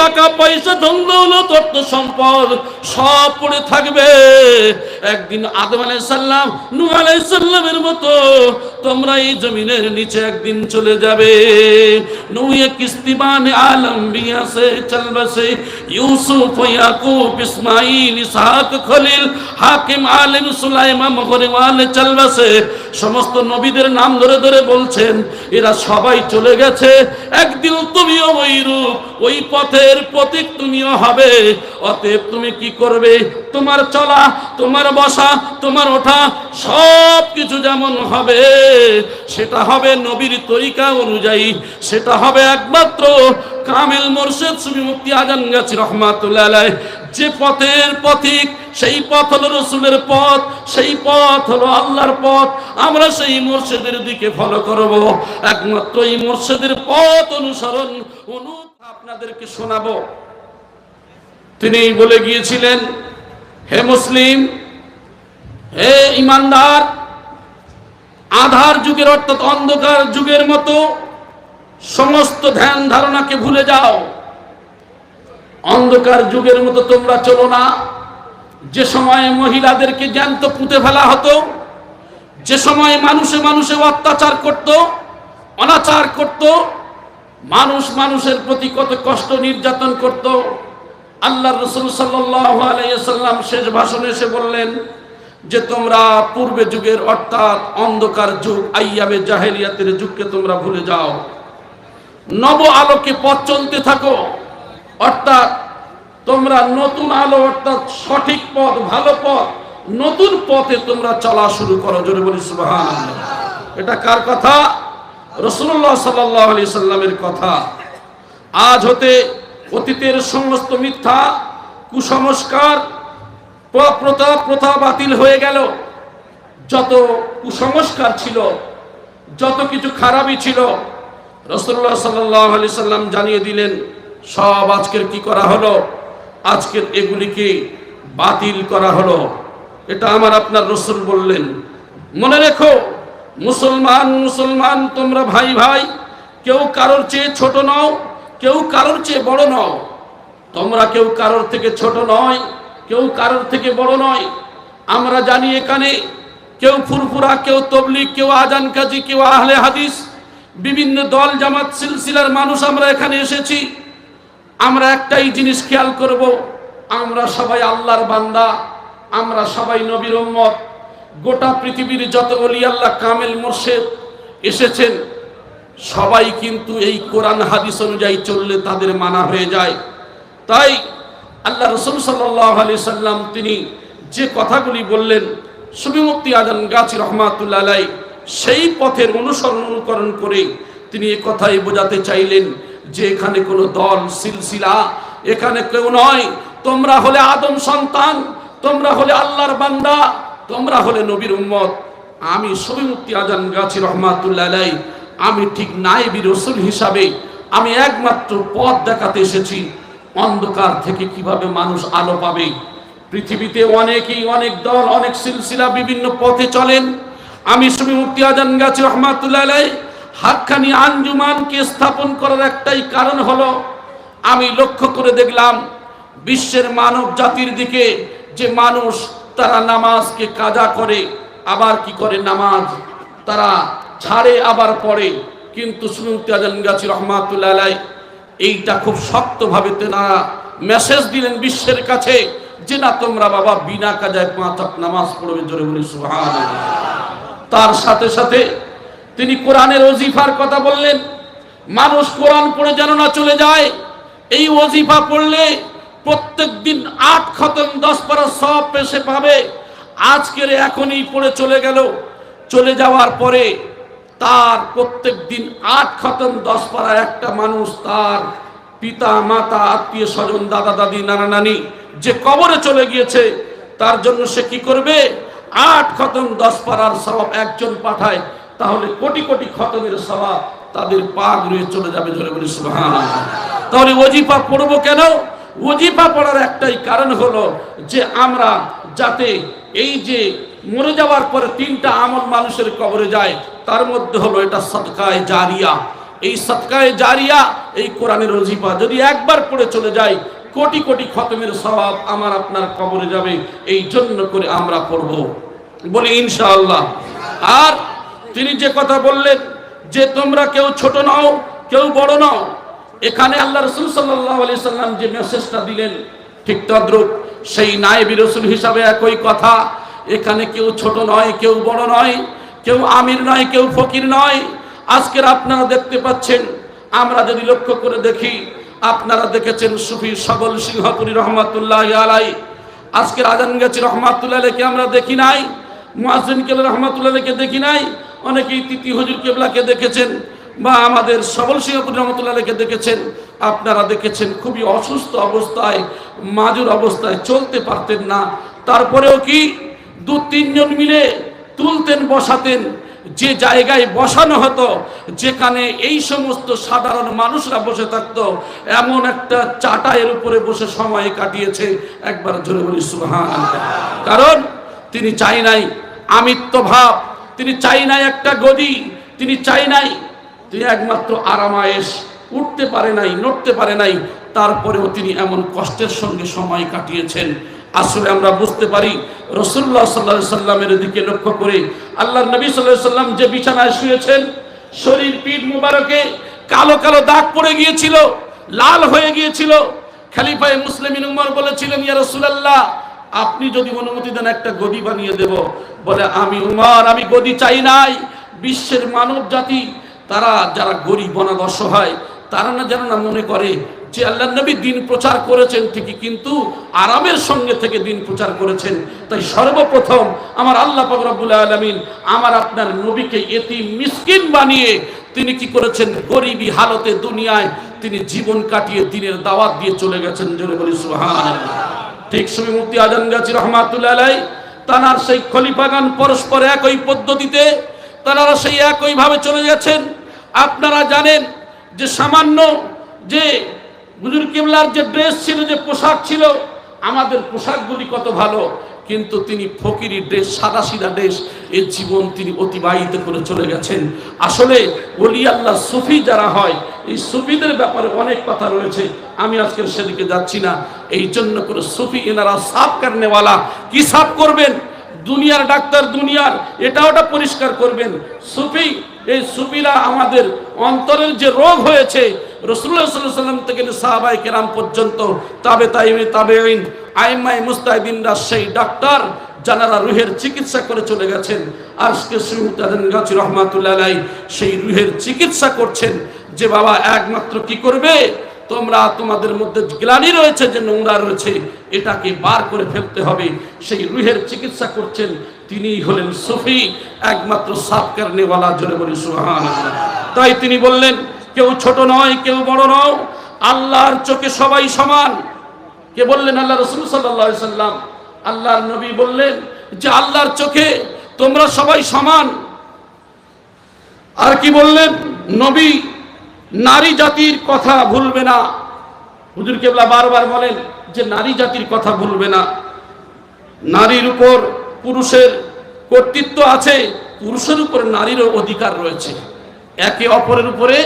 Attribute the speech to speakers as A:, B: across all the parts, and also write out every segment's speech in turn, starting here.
A: টাকা পয়সা ধন দৌলত অর্থ সম্পদ সব পড়ে থাকবে। একদিন আদম আলাইহিস সালাম নূহ আলাইহিস সালামের মতো তোমরা এই জমিনের নিচে একদিন চলে যাবে। নূহ কিস্তিবান আলম বিয়া সে চল বসে ইউসুফ ইয়াকুব ইসমাইল ইসহাক খলিল হাকিম আলিম সুলাইমান মগরিওয়ালে চল বসে। সমস্ত নবীদের নাম ধরে ধরে বলছেন এরা সবাই চলে গেছে, একদিন তুমিও ওই রূপ ওই পথের প্রতীক তুমিও হবে। অতএব তুমি কি করবে? তোমার চলা, তোমার বসা, তোমার ওঠা সব কিছু যেমন হবে সেটা হবে নবীর তরিকা অনুযায়ী, সেটা হবে একমাত্র কামেল মুর্শিদ সুফি মুফতি আজম গাছী রহমাতুল্লাহ আলাইহি যে পথের পথিক, সেই পথ হলো রসুলের পথ, সেই পথ হলো আল্লাহর পথ। আমরা সেই মুর্শিদের দিকে ফলো করব, একমাত্র এই মুর্শিদের পথ অনুসরণ আপনাদেরকে শোনাবো। তিনি বলে গিয়েছিলেন, হে মুসলিম, হে ইমানদার, আধার যুগের অর্থাৎ অন্ধকার যুগের মতো সমস্ত ধ্যান ধারণাকে ভুলে যাও। অন্ধকার যুগের মতো তোমরা চলো না। যে সময় মহিলাদেরকে জ্যান্ত পুঁতে ফেলা হতো, যে সময় মানুষে মানুষে অত্যাচার করত, অনাচার করত, মানুষ মানুষের প্রতি কত কষ্ট নির্যাতন করত, আল্লাহর রাসূল সাল্লাল্লাহু আলাইহি ওয়াসাল্লাম শেষ ভাষণে এসে বললেন যে তোমরা পূর্বে যুগের অর্থাৎ অন্ধকার যুগ আইয়াবে জাহেলিয়াতের যুগকে তোমরা ভুলে যাও, নব আলোকে পথ চলতে থাকো। অর্থাৎ তোমরা নতুন আলো অর্থাৎ সঠিক পথ, ভালো পথ, নতুন পথে তোমরা চলা শুরু করো। জোরে বলি সুবহানাল্লাহ। এটা কার কথা? রাসূলুল্লাহ সাল্লাল্লাহু আলাইহি সাল্লামের কথা। আজ হতে অতীতের সমস্ত মিথ্যা কুসংস্কার প্রথা বাতিল হয়ে গেল। যত কুসংস্কার ছিল, যত কিছু খারাপই ছিল, রাসূলুল্লাহ সাল্লাল্লাহু আলাইহি সাল্লাম জানিয়ে দিলেন সব আজকের কি করা হলো, আজকের এগুলিকে বাতিল করা হলো। এটা আমার আপনার রাসূল বললেন। মনে রেখো, মুসলমান মুসলমান তোমরা ভাই ভাই, কেউ কারোর চেয়ে ছোট নও, কেউ কারোর চেয়ে বড় নও। তোমরা কেউ কারোর থেকে ছোট নয়, কেউ কারোর থেকে বড় নয়। আমরা জানি এখানে কেউ ফুরফুরা, কেউ তবলিগ, কেউ আজান কাজী, কেউ আহলে হাদিস, বিভিন্ন দল জামাত সিলসিলার মানুষ আমরা এখানে এসেছি। আমরা একটাই জিনিস খেয়াল করব, আমরা সবাই আল্লাহর বান্দা, আমরা সবাই নবীর উম্মত। গোটা পৃথিবীর যত ওলি আল্লাহ কামেল মুর্শিদ এসেছেন সবাই কিন্তু এই কোরআন হাদিস অনুযায়ী চললে তাদের মানা হয়ে যায়। তাই আল্লাহ রাসূল সাল্লাল্লাহু আলাইহি সাল্লাম তিনি যে কথাগুলি বললেন, সুফি মুফতি আজম গাছী রহমাতুল্লাহ আলাইহি সেই পথের অনুকরণ করে তিনি এই কথাই বোঝাতে চাইলেন যে এখানে কোনো দল সিলসিলা এখানে কেউ নয়। তোমরা হলে আদম সন্তান, তোমরা হলে আল্লাহর বান্দা, তোমরা হলে নবীর উম্মত। আমি সুফি মুফতি আজম গাছী রহমাতুল্লাহ আলাইহি আমি ঠিক নায়েবী রাসূল হিসাবে আমি একমাত্র পথ দেখাতে এসেছি, অন্ধকার থেকে কিভাবে মানুষ আলো পাবে। পৃথিবীতে অনেকেই অনেক দল অনেক সিলসিলা বিভিন্ন পথে চলেন। আমি সুফি মুফতি আজম গাছী রহমাতুল্লাহ আলাইহি হাক্কানি আঞ্জুমানকে স্থাপন করার একটাই কারণ হলো, আমি লক্ষ্য করে দেখলাম বিশ্বের মানব জাতির দিকে যে মানুষ তারা নামাজকে কাজা করে, আবার কি করে নামাজ তারা ছাড়ে আবার পড়ে। কিন্তু সুফি মুফতি আজম গাছী রহমাতুল্লাহ আলাইহি এইটা খুব শক্তভাবে তারা মেসেজ দিলেন বিশ্বের কাছে যে না, তোমরা বাবা বিনা কাজায় 5 ওয়াক্ত নামাজ পড়বে। জোরে বলি সুবহানাল্লাহ। তার সাথে সাথে তিনি কোরআনের ওজিফার কথা বললেন। মানুষ কোরআন পড়ে যেন না চলে যায়। এই ওজিফা পড়লে প্রত্যেক দিন 8 খতম 10 পারা সব পেশে পাবে। আজকের এখনই পড়ে চলে গেল, চলে যাওয়ার পরে তার প্রত্যেক দিন 8 খতম 10 পারা একটা মানুষ তার পিতা মাতা আত্মীয় স্বজন দাদা দাদি নানা নানি যে কবরে চলে গিয়েছে তার জন্য সে কি করবে? 8 খতম 10 পারার সওয়াব একজন পাঠায়, তাহলে কোটি কোটি খতমের সওয়াব তাদের পাক রয়ে চলে যাবে। জোরে বলি সুবহানাল্লাহ। তাহলে ওজিফা পড়বো কেন? ওজিফা পড়ার একটাই কারণ হলো যে আমরা যাতে এই যে মরে যাওয়ার পরে 3টা আমল মানুষের কবরে যায়, তার মধ্যে হলো এটা সদকায়ে জারিয়া। এই সদকায়ে জারিয়া, এই কোরআনের ওজিফা যদি একবার পড়ে চলে যায়, কোটি কোটি খতমের সওয়াব আমার আপনার কবরে যাবে। এই জন্য করে আমরা পড়ব, বলি ইনশাআল্লাহ। আর তিনি যে কথা বললেন যে তোমরা কেউ ছোট নও, কেউ বড় নও, এখানে আল্লাহ রাসূল সাল্লাল্লাহু আলাইহি সাল্লাম যে মেসেজটা দিলেন, ঠিক তদ্রূপ সেই নায়েবী রাসূল হিসাবে একই কথা। এখানে কেউ ছোট নয়, কেউ বড় নয়, কেউ আমির নয়, কেউ ফকির নয়। আজকের আপনারা দেখতে পাচ্ছেন, আমরা যদি লক্ষ্য করে দেখি, আপনারা দেখেছেন সুফি সবল সিংহপুরী রহমাতুল্লাহি আলাইহি, আজকের আজান গেছে রহমাতুল্লাহি আলাইহিকে আমরা দেখি নাই, মুয়াজ্জিন কেবলা রহমাতুল্লাহি আলাইহিকে দেখি নাই, অনেকেই তিতি হুজুর কেবলাকে দেখেছেন বা আমাদের সবল সিংহপুরী রহমাতুল্লাহি আলাইহিকে দেখেছেন। আপনারা দেখেছেন খুবই অসুস্থ অবস্থায়, মাজুর অবস্থায়, চলতে পারতেন না, তারপরেও কি 2-3 জন মিলে তুলতেন, বসাতেন। যে জায়গায় বসানো হতো, যেখানে এই সমস্ত সাধারণ মানুষরা বসে থাকতো, এমন একটা চাটাইয়ের উপরে বসে সময় কাটিয়েছে। একবার জোরে বলি সুবহানাল্লাহ। কারণ তিনি চাই নাই আমিত্ব ভাব, তিনি চাই নাই একটা গদি, তিনি চাই নাই, তিনি একমাত্র আরামায়েশ, উঠতে পারে নাই, নড়তে পারে নাই, তারপরেও তিনি এমন কষ্টের সঙ্গে সময় কাটিয়েছেন। আসলে আমরা বুঝতে পারি রাসূলুল্লাহ সাল্লাল্লাহু আলাইহি সাল্লামের দিকে লক্ষ্য করে, আল্লাহর নবী সাল্লাল্লাহু আলাইহি সাল্লাম যে বিছানায় শুয়েছেন, শরীর পিঠ মুবারকে কালো কালো দাগ পড়ে গিয়েছিল, লাল হয়ে গিয়েছিল। খলিফায়ে মুসলিমিন উমর বলেছিলেন, ইয়া রাসূলুল্লাহ, আপনি যদি অনুমতি দেন একটা গদি বানিয়ে দেব। বলে, আমি উমর, আমি গদি চাই নাই। বিশ্বের মানব জাতি, তারা যারা গরিব অনাথ অসহায়, তারা না যেন না মনে করে যে আল্লাহর নবী দিন প্রচার করেছেন ঠিকই, কিন্তু আরামের সঙ্গে থেকে দিন প্রচার করেছেন। তাই সর্বপ্রথম আমার আল্লাহ পাক রব্বুল আলামিন আমার আপনার নবীকে এতিম মিসকিন বানিয়ে তিনি কি করেছেন, গরিবী হালতে দুনিয়ায় তিনি জীবন কাটিয়ে দিনের দাওয়াত দিয়ে চলে গেছেন। জোরে বলি সুবহানাল্লাহ। ঠিক সময় মুফতি আজম গাজী রহমাতুল্লাহ আলাইহি, তানার সেই খলিফাগান পরস্পর একই পদ্ধতিতে তারা সেই একইভাবে চলে গেছেন। আপনারা জানেন যে সামান্য যে হুজুর কিবলার যে ড্রেস ছিল, যে পোশাক ছিল, আমাদের পোশাকগুলি কত ভালো, কিন্তু তিনি ফকিরি ড্রেস, সাদা সিধা ড্রেস, এই জীবন তিনি অতিবাহিত করে চলে গেছেন। আসলে ওলি আল্লাহ সুফি যারা হয়, এই সুফিদের ব্যাপারে অনেক কথা রয়েছে, আমি আজকে সেদিকে যাচ্ছি না। এই জন্য করে সুফি এনারা সাফ করনেওয়ালা, কি সাফ করবেন, দুনিয়ার ডাক্তার, দুনিয়ার এটা ওটা পরিষ্কার করবেন। সুফি, এই সুফিরা আমাদের অন্তরের যে রোগ হয়েছে, রাসূলুল্লাহ সাল্লাল্লাহু আলাইহি ওয়াসাল্লাম থেকে সাহাবায়ে কেরাম পর্যন্ত, তাবেঈন, আইম্মায়ে মুজতাহিদিনরা সেই ডাক্তার যারা রুহের চিকিৎসা করে চলে গেছেন। আর গাজী রহমাতুল্লাহ আলাইহি সেই রুহের চিকিৎসা করছেন, যে বাবা একমাত্র কি করবে, তোমরা তোমাদের মধ্যে গ্লানি রয়েছে, যে নোংরা রয়েছে, এটাকে বার করে ফেলতে হবে। সেই রুহের চিকিৎসা করছেন, তিনি হলেন সুফি, একমাত্র সাফ করনেওয়ালা। জোরে বলি সুবহানাল্লাহ। তাই তিনি বললেন, কেউ ছোট নয়, কেউ বড় নয়, আল্লাহর চোখে সবাই সমান। কে বললেন? আল্লাহ রাসূল সাল্লাল্লাহু আলাইহি সাল্লাম। আল্লাহর নবী বললেন যে আল্লাহর চোখে তোমরা সবাই সমান। আর কি বললেন নবী? নারী জাতির কথা ভুলবে না। হুজুর কেবলা বারবার বলেন যে নারী জাতির কথা ভুলবে না। নারীর উপর পুরুষের কর্তৃত্ব আছে, পুরুষের উপর নারীরও অধিকার রয়েছে, একে অপরের উপরে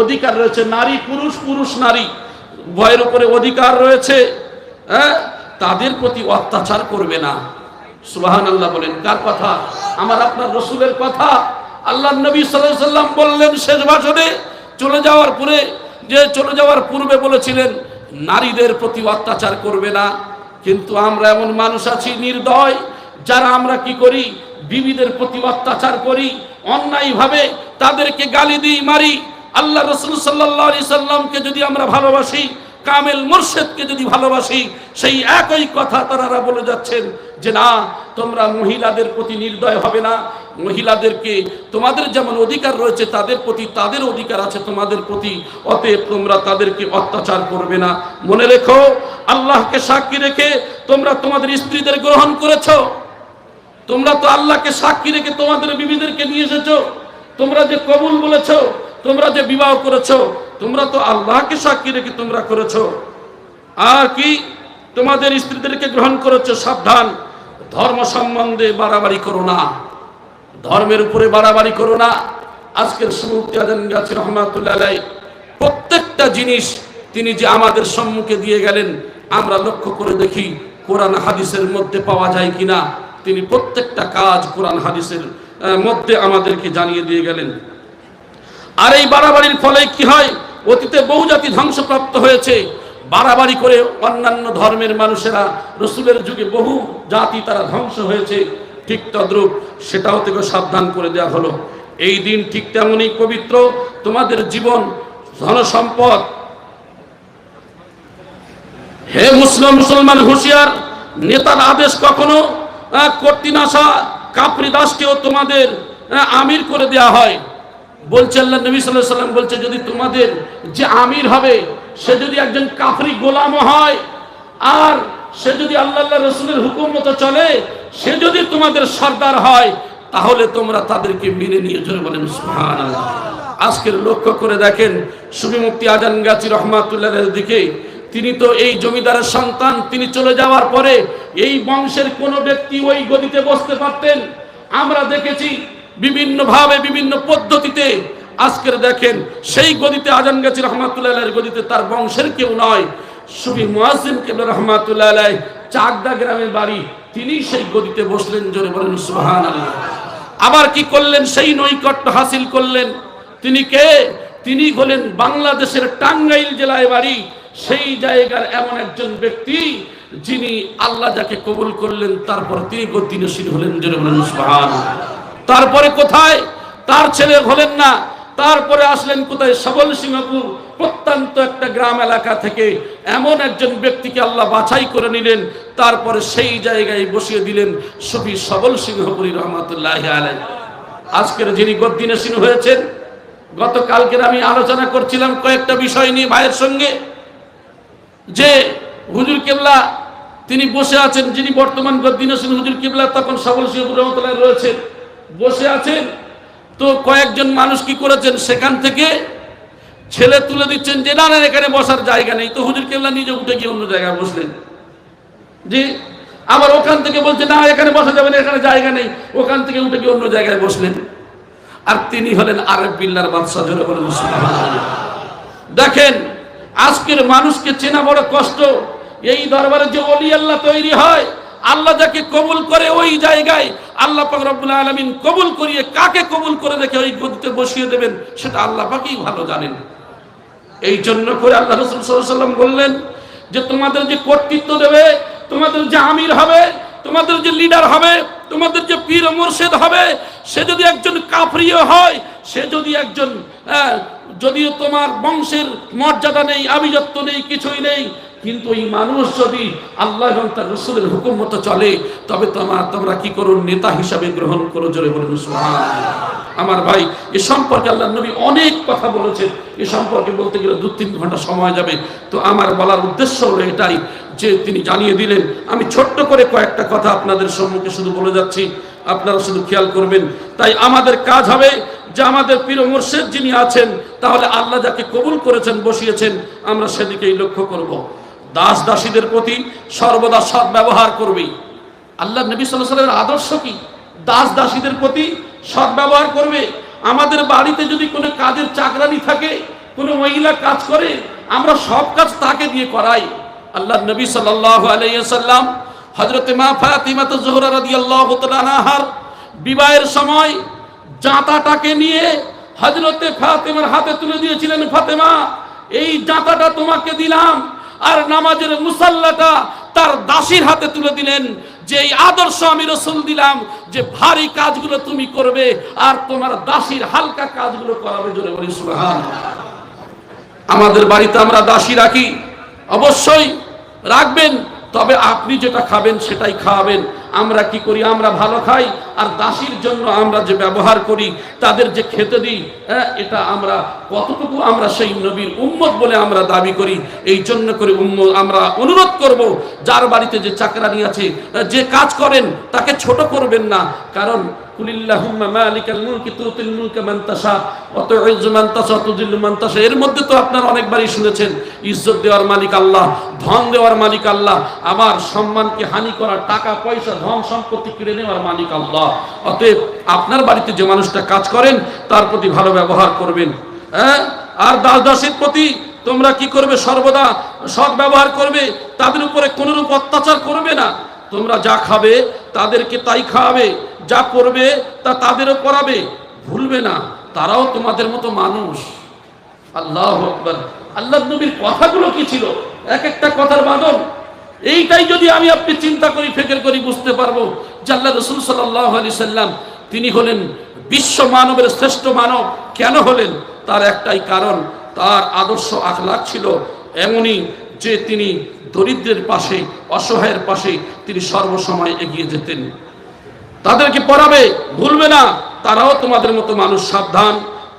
A: অধিকার রয়েছে। নারী পুরুষ, পুরুষ নারী, উভয়ের উপরে অধিকার রয়েছে। তাদের প্রতি অত্যাচার করবে না। সুবহানাল্লাহ বলেন। কার কথা? আমার আপনার রাসূলের কথা। আল্লাহর নবী সাল্লাল্লাহু আলাইহি সাল্লাম বললেন শেষ ভাষণে, চলে যাওয়ার পূর্বে বলেছিলেন নারীদের প্রতি অত্যাচার করবে না। কিন্তু আমরা এমন মানুষ আছি নির্দয়, যারা আমরা কি করি, বিবিদের প্রতি অত্যাচার করি, অন্যায়ভাবে তাদেরকে গালি দিই, মারি। আল্লাহ রাসূল সাল্লাল্লাহু আলাইহি সাল্লামকে যদি আমরা ভালোবাসি, কামেল মুর্শিদকে যদি ভালোবাসি, সেই একই কথা তারা বলে যাচ্ছেন যে না, তোমরা মহিলাদের প্রতি নির্দয় হবে না, মহিলাদেরকে তোমাদের যেমন অধিকার রয়েছে তাদের প্রতি তাদের অধিকার আছে তোমাদের প্রতি, অতএব তোমরা তাদেরকে অত্যাচার করবে না। মনে রেখো, আল্লাহকে সাক্ষী রেখে তোমরা তোমাদের স্ত্রীদের গ্রহণ করেছো। তোমরা তো আল্লাহকে সাক্ষী রেখে তোমাদের বিবিদেরকে নিয়ে এসেছো। তোমরা যে কবুল বলেছো, তোমরা যে বিবাহ করেছো, তোমরা তো আল্লাহকে সাক্ষী রেখে তোমরা করেছো। আর কি তোমাদের স্ত্রীদেরকে গ্রহণ করেছো। সাবধান, ধর্ম সম্বন্ধে বাড়াবাড়ি করো না, ধর্মের উপরে বাড়াবাড়ি করো না। আজকের সুমুক্তি আজান গাছি রহমাতুল্লাহ আলাইহি প্রত্যেকটা জিনিস তিনি যে আমাদের সম্মুখে দিয়ে গেলেন, আমরা লক্ষ্য করে দেখি কোরআন হাদিসের মধ্যে পাওয়া যায় কিনা। তিনি প্রত্যেকটা কাজ কোরআন হাদিসের মধ্যে আমাদেরকে জানিয়ে দিয়ে গেলেন। আর এই বাড়াবাড়ির ফলে কি হয়, অতীতে বহু জাতি ধ্বংসপ্রাপ্ত হয়েছে। বাড়াবাড়ি করে অন্যান্য ধর্মের মানুষেরা, রসুলের যুগে বহু জাতি তারা ধ্বংস হয়েছে, ঠিক তদ্রূপ সেটাও থেকে সাবধান করে দেওয়া হলো। এই দিন ঠিক তেমনই পবিত্র, তোমাদের জীবন ধন সম্পদ। হে মুসলমান হুঁশিয়ার, নেতার আদেশ কখনো কর্তৃ আসা কাফরি দাসকেও তোমাদের আমির করে দেয়া হয়। বলছে আল্লাহ নবী সাল্লাল্লাহু আলাইহি ওয়াসাল্লাম বলছে, যদি তোমাদের যে আমির হবে সে যদি একজন কাফরি গোলামও হয়, আর সে যদি আল্লাহ রসুলের হুকুম মতো চলে, সে যদি তোমাদের সর্দার হয়, তাহলে তোমরা তাদেরকে মেনে নিয়ে জোরে বলেন সুবহানাল্লাহ। আজকের লক্ষ্য করে দেখেন সুফি মুফতি আজান গাছি রহমাতুল্লাহের দিকে, তিনি তো এই জমিদারের সন্তান। তিনি চলে যাওয়ার পরে এই বংশের কোন ব্যক্তি ওই গদিতে বসতে পারতেন? আমরা দেখেছি বিভিন্ন ভাবে বিভিন্ন পদ্ধতিতে। আজকের দেখেন সেই গদিতে আজান গাছি রহমাতুল্লাহের গদিতে তার বংশের কেউ নয়, সুফি মুয়াজ্জিন কেবলা রহমাতুল্লাহ আলাইহি চাকদা গ্রামের বাড়ি, তিনি সেই গদিতে বসলেন, জোরে বলেন সুবহানাল্লাহ। আবার কি করলেন? সেই নৈকট্য হাসিল করলেন। তিনি কে? তিনি হলেন বাংলাদেশের টাঙ্গাইল জেলায় বাড়ি, সেই জায়গার এমন একজন ব্যক্তি যিনি আল্লাহ যাকে কবুল করলেন, তারপর তিনি গদ্দিনশীল হলেন, জোরে বলেন সুবহানাল্লাহ। তারপরে কোথায়? তার ছেলে হলেন না, তারপরে আসলেন কোথায়? সবল সিংহপুর প্রত্যন্ত একটা গ্রাম এলাকা থেকে এমন একজন ব্যক্তিকে আল্লাহ বাছাই করে নিলেন, তারপরে সেই জায়গায় বসিয়ে দিলেন সুফি সবল সিংহপুরী রহমাতুল্লাহি আলাইহি। আজকের যিনি গদ্দিনশীল হয়েছেন, গতকালকের আমি আলোচনা করছিলাম কয়েকটা বিষয় নিয়ে ভাইয়ের সঙ্গে, যে হুজুর কেবলা তিনি বসে আছেন, যিনি বর্তমান গদ্দিনশীল হুজুর কেবলা তখন সবল সিংহপুর রহমাতুল্লাহ রয়েছেন, বসে আছেন। তো কয়েকজন মানুষ কি করেছেন, সেখান থেকে ছেলে তুলে দিচ্ছেন যে না না এখানে বসার জায়গা নেই। তো হুজুর কেবলা নিজে উঠে গিয়ে অন্য জায়গায় বসলেন। জি, আবার ওখান থেকে বলছে না এখানে বসা যাবে না, এখানে জায়গা নেই, ওখান থেকে উঠে গিয়ে অন্য জায়গায় বসলেন। আর তিনি হলেন আরেফ বিল্লাহর বাদশা, জোরে বলেন সুবহানাল্লাহ। দেখেন আজকের মানুষকে চেনা বড় কষ্ট। এই দরবারে যে ওলি আল্লাহ তৈরি হয়, আল্লাহ যাকে কবুল করে ওই জায়গায় আল্লাহ পাক রব্বুল আলামিন কবুল করিয়ে কাকে কবুল করে রেখে ওই গদিতে বসিয়ে দেবেন সেটা আল্লাহ পাকই ভালো জানেন। এই জন্য করে আল্লাহ রাসূল সাল্লাল্লাহু আলাইহি ওয়াসাল্লাম বললেন যে তোমাদের যে কর্তৃত্ব দেবে, তোমাদের যে আমির হবে, তোমাদের যে লিডার হবে, তোমাদের যে পীর ও মুর্শিদ হবে, সে যদি একজন কাফরিও হয়, সে যদি একজন যদিও তোমার বংশের মর্যাদা নেই, আভিজাত্য নেই, কিছুই নেই, কিন্তু এই মানুষ যদি আল্লাহ এবং তার রাসূলের হুকুম মতো চলে, তবে তোমরা কি করো? নেতা হিসাবে গ্রহণ করো, জোরে বলুন সুবহানাল্লাহ। আমার ভাই, এ সম্পর্কে আল্লাহর নবী অনেক কথা বলেছেন। এ সম্পর্কে বলতে গেলে 2-3 ঘন্টা সময় যাবে। তো আমার বলার উদ্দেশ্য হলো এটাই যে তিনি জানিয়ে দিলেন। আমি ছোট্ট করে কয়েকটা কথা আপনাদের সম্মুখে শুধু বলে যাচ্ছি, আপনারা শুধু খেয়াল করবেন। তাই আমাদের কাজ হবে যে আমাদের পীর ও মুর্শিদ যিনি আছেন, তাহলে আল্লাহ যাকে কবুল করেছেন, বসিয়েছেন, আমরা সেদিকেই লক্ষ্য করব। দাস দাসীদের প্রতি সর্বদা সৎ ব্যবহার করবে। আল্লাহ নবী সাল্লাল্লাহু আলাইহি ওয়াসাল্লামের আদর্শ কি? দাস দাসীদের প্রতি সৎ ব্যবহার করবে। আমাদের বাড়িতে যদি কোনো কাজের চাকরানি থাকে, কোনো মহিলা কাজ করে, আমরা সব কাজ তাকে দিয়ে করাই। আল্লাহ নবী সাল্লাল্লাহু আলাইহি ওয়াসাল্লাম হযরত মা ফাতিমা জোহরা রাদিয়াল্লাহু তাআলা আনহার বিবাহের সময় জাঁতাটাকে নিয়ে হযরতে ফাতিমার হাতে তুলে দিয়েছিলেন, ফাতেমা এই জাঁতাটা তোমাকে দিলাম। আর নামাজের মুসাল্লাটা তার দাসীর হাতে তুলে দিলেন, যে এই আদর্শ আমি রাসূল দিলাম, যে ভারী কাজগুলো তুমি করবে আর তোমার দাসীর হালকা কাজগুলো করাবে, জোরে বলি সুবহানাল্লাহ। আমাদের বাড়িতে আমরা দাসী রাখি, অবশ্যই রাখবেন, তবে আপনি যেটা খাবেন সেটাই খাওয়াবেন। আমরা কি করি? আমরা ভালো খাই, আর দাসীর জন্য আমরা যে ব্যবহার করি, তাদের যে খেতে দিই, এটা আমরা কতটুকু আমরা সেই নবীর উম্মত বলে আমরা দাবি করি। এই জন্য করে আমরা অনুরোধ করব, যার বাড়িতে যে চাকরানি আছে, যে কাজ করেন, তাকে ছোট করবেন না। কারণ কুলিল্লাহুম্মা মালিকাল মুলকি তুতিল মুলকা মান তাশা ওয়া তুইজ্জু মান তাশা তুযিল্লু মান তাশা, এর মধ্যে তো আপনারা অনেকবারই শুনেছেন ইজ্জত দেওয়ার মালিক আল্লাহ, ধন দেওয়ার মালিক আল্লাহ, আমার সম্মানকে হানি করার, টাকা পয়সা ধন সম্পত্তি কেড়ে নেওয়ার মালিক আল্লাহ। অতএব আপনার বাড়িতে যে মানুষটা কাজ করেন তার প্রতি ভালো ব্যবহার করবেন। হ্যাঁ, আর দাসের প্রতি তোমরা কি করবে? সর্বদা সৎ ব্যবহার করবে, তাদের উপরে কোনরূপ অত্যাচার করবে না। তোমরা যা খাবে তাদেরকে তাই খাওয়াবে, যা করবে তা তাদেরও করাবে, ভুলবে না তারাও তোমাদের মতো মানুষ। আল্লাহু আকবার। আল্লাহর নবীর কথাগুলো কি ছিল, এক একটা কথার বাদল। এইটাই যদি আমি আপনি চিন্তা করি, ফিকির করি, বুঝতে পারবো যে আল্লাহ রাসূল সাল্লাল্লাহু আলাইহি সাল্লাম তিনি হলেন বিশ্ব মানবের শ্রেষ্ঠ মানব। কেন হলেন? তার একটাই কারণ, তার আদর্শ আখলাক ছিল এমনই যে তিনি দরিদ্রের পাশে, অসহায়ের পাশে তিনি সর্বসময় এগিয়ে যেতেন। তাদেরকে পড়াবে, ভুলবে না তারাও তোমাদের মতো মানুষ। সাবধান,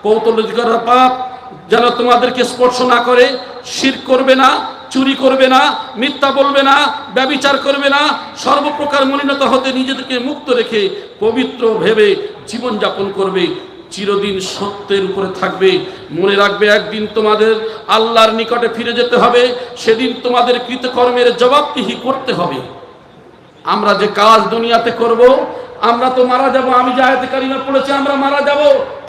A: কৌতূহলিকতার পাপ যেন তোমাদেরকে স্পর্শ না করে। শিরক করবে না, চুরি করবে না, মিথ্যা বলবে না, ব্যভিচার করবে না, সর্বপ্রকার মলিনতা হতে নিজেদেরকে মুক্ত রেখে পবিত্র ভেবে জীবনযাপন করবে, চিরদিন সত্যের উপরে থাকবে। মনে রাখবে একদিন তোমাদের আল্লাহর নিকটে ফিরে যেতে হবে, সেদিন তোমাদের কৃতকর্মের জবাবদিহি করতে হবে। আমরা যে কাজ দুনিয়াতে করব, আমরা তো মারা যাব। আমি যে আয়াতে কারিমা পড়েছি, আমরা মারা যাব,